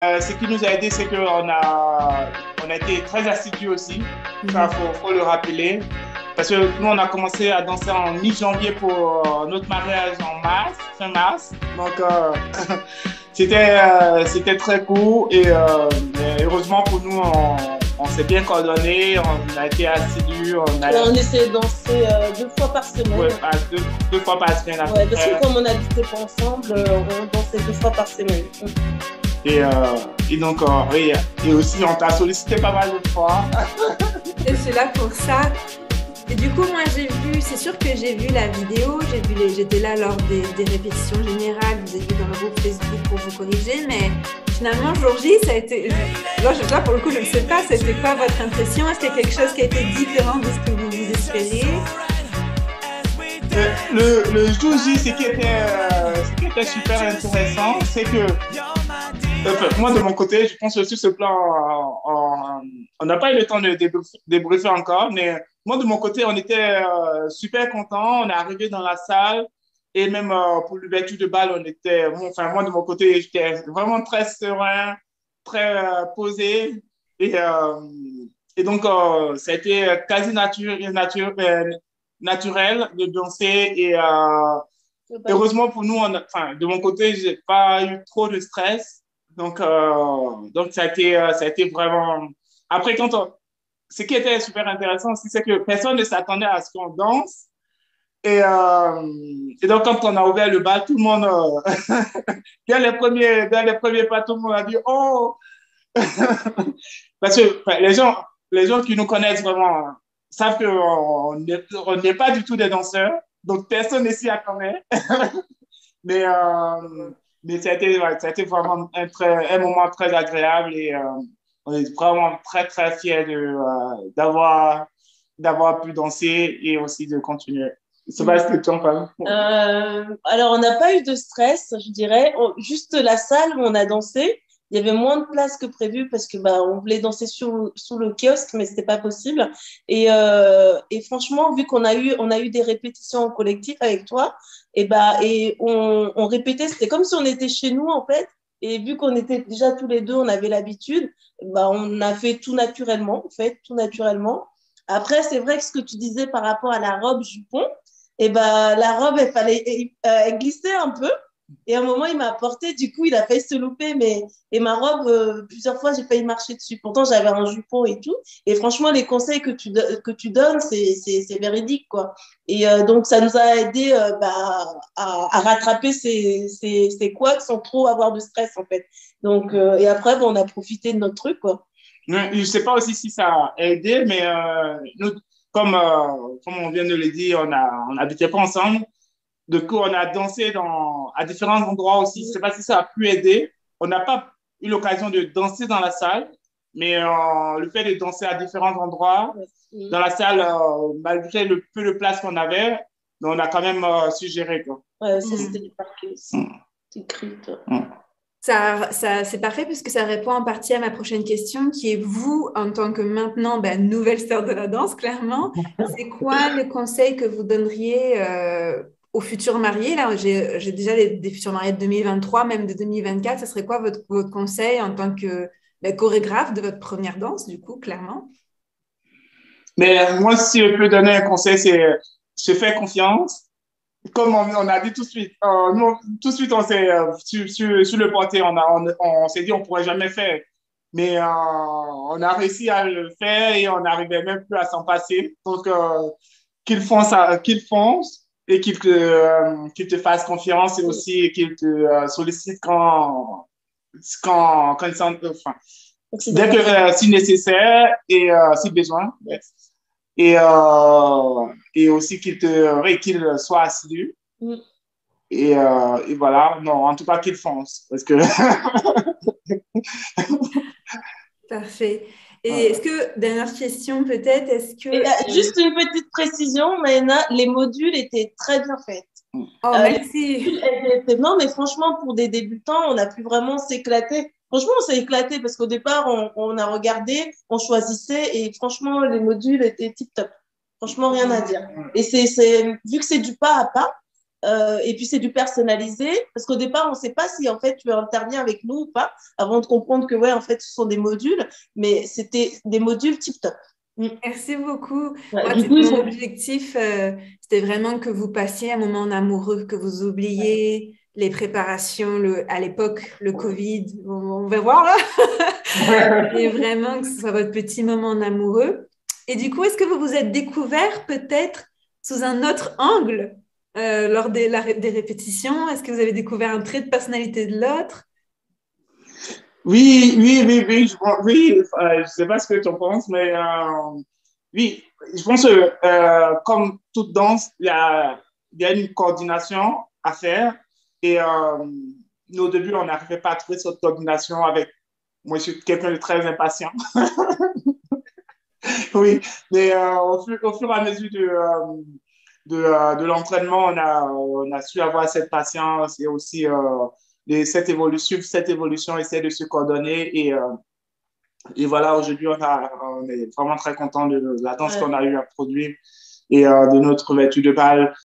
Ce qui nous a aidé, c'est on a été très assidus aussi. Ça, faut le rappeler. Parce que nous, on a commencé à danser en mi-janvier pour notre mariage en mars, fin mars. Donc, c'était très cool. Mais heureusement pour nous, on s'est bien coordonnés, on a été assidus. On essayait de danser 2 fois par semaine. Ouais, deux fois par semaine. Ouais, parce que comme on n'habitait pas ensemble, on dansait 2 fois par semaine. Et donc, oui, et aussi, on t'a sollicité pas mal de fois. Et c'est là pour ça. Et du coup, moi, c'est sûr que j'ai vu la vidéo, j'étais là lors des répétitions générales, vous avez vu dans le groupe Facebook pour vous corriger, mais finalement, jour J, ça a été, là, pour le coup, je ne sais pas, c'était quoi votre impression? Est-ce qu'il y a quelque chose qui a été différent de ce que vous vous espériez? Le jour J, ce qui était super intéressant, c'est que moi, de mon côté, je pense que sur ce plan, on n'a pas eu le temps de débriefer encore, mais moi, de mon côté, on était super contents. On est arrivé dans la salle et même pour l'ouverture de bal, moi, de mon côté, j'étais vraiment très serein, très posé. Et, euh, et donc, ça a été quasi naturel de danser. Heureusement pour nous, de mon côté, je n'ai pas eu trop de stress. Donc ça a été vraiment. Après, ce qui était super intéressant aussi, c'est que personne ne s'attendait à ce qu'on danse. Et donc, quand on a ouvert le bal, tout le monde, dès les premiers pas, tout le monde a dit Oh! Parce que les gens qui nous connaissent vraiment savent qu'on n'est pas du tout des danseurs. Donc, personne ne s'y attendait. Mais, mais ça a été vraiment un moment très agréable et on est vraiment très, très fiers d'avoir pu danser et aussi de continuer. C'est pas ce que tu en penses. Alors, on n'a pas eu de stress, je dirais. Juste la salle où on a dansé, il y avait moins de place que prévu parce que on voulait danser sous le kiosque, mais c'était pas possible. Et franchement, vu qu'on a eu des répétitions en collectif avec toi, et on répétait, c'était comme si on était chez nous en fait. Et vu qu'on était déjà tous les deux, on avait l'habitude, on a fait tout naturellement, en fait, tout naturellement. Après, c'est vrai que ce que tu disais par rapport à la robe jupon, la robe, elle glissait un peu. Et à un moment, il m'a porté, du coup, il a failli se louper. Et ma robe, plusieurs fois, j'ai failli marcher dessus. Pourtant, j'avais un jupon et tout. Et franchement, les conseils que tu donnes, c'est véridique, quoi. Et donc, ça nous a aidé à rattraper ces couacs sans trop avoir de stress, en fait. Donc, et après, on a profité de notre truc, quoi. Je ne sais pas aussi si ça a aidé, mais nous, comme on vient de le dire, on n'habitait pas ensemble. Du coup, on a dansé à différents endroits aussi. Je ne sais pas si ça a pu aider. On n'a pas eu l'occasion de danser dans la salle, mais le fait de danser à différents endroits dans la salle, malgré le peu de place qu'on avait, on a quand même suggéré. Quoi. Ouais, ça, c'était du parquet aussi. C'est crypte. C'est parfait puisque ça répond en partie à ma prochaine question qui est vous, en tant que maintenant nouvelle star de la danse, clairement, c'est quoi le conseil que vous donneriez aux futurs mariés? Là, j'ai déjà des futurs mariés de 2023, même de 2024. Ce serait quoi votre conseil en tant que chorégraphe de votre première danse, du coup, clairement? Mais moi, si je peux donner un conseil, c'est se faire confiance. Comme on a dit tout de suite, nous, tout de suite, on s'est sur le porté, on s'est dit on pourrait jamais faire. Mais on a réussi à le faire et on n'arrivait même plus à s'en passer. Donc, qu'ils foncent et qu'ils te fassent confiance et aussi qu'ils te sollicitent quand ils sont, enfin, dès que si nécessaire et si besoin. Et aussi qu'ils soient assidus. Et voilà, non, en tout cas qu'ils foncent. Parce que Parfait. Et est-ce que, dernière question peut-être, est-ce que... juste une petite précision, Maëna, les modules étaient très bien faits. Oh, merci. Non, mais franchement, pour des débutants, on a pu vraiment s'éclater. Franchement, on s'est éclaté parce qu'au départ, on a regardé, on choisissait et franchement, les modules étaient tip-top. Franchement, rien à dire. Et vu que c'est du pas à pas, Et puis, c'est du personnalisé, parce qu'au départ, on ne sait pas si, en fait, tu interviens avec nous ou pas, avant de comprendre que, ouais, en fait, ce sont des modules, mais c'était des modules tip-top. Merci beaucoup. Ouais, Moi, du coup, mon objectif, c'était vraiment que vous passiez un moment en amoureux, que vous oubliez les préparations, à l'époque, le Covid, on va voir là, et vraiment que ce soit votre petit moment en amoureux. Et du coup, est-ce que vous vous êtes découvert peut-être sous un autre angle lors des répétitions? Est-ce que vous avez découvert un trait de personnalité de l'autre? Oui, oui, oui, oui, je sais pas ce que tu en penses, mais oui, je pense que comme toute danse, il y a une coordination à faire et nous, au début, on n'arrivait pas à trouver cette coordination avec, moi, je suis quelqu'un de très impatient, oui, mais au fur et à mesure de l'entraînement, on a su avoir cette patience et aussi cette évolution, essayer de se coordonner et voilà, aujourd'hui, on est vraiment très content de la danse qu'on a eu à produire et de notre ouverture de balle.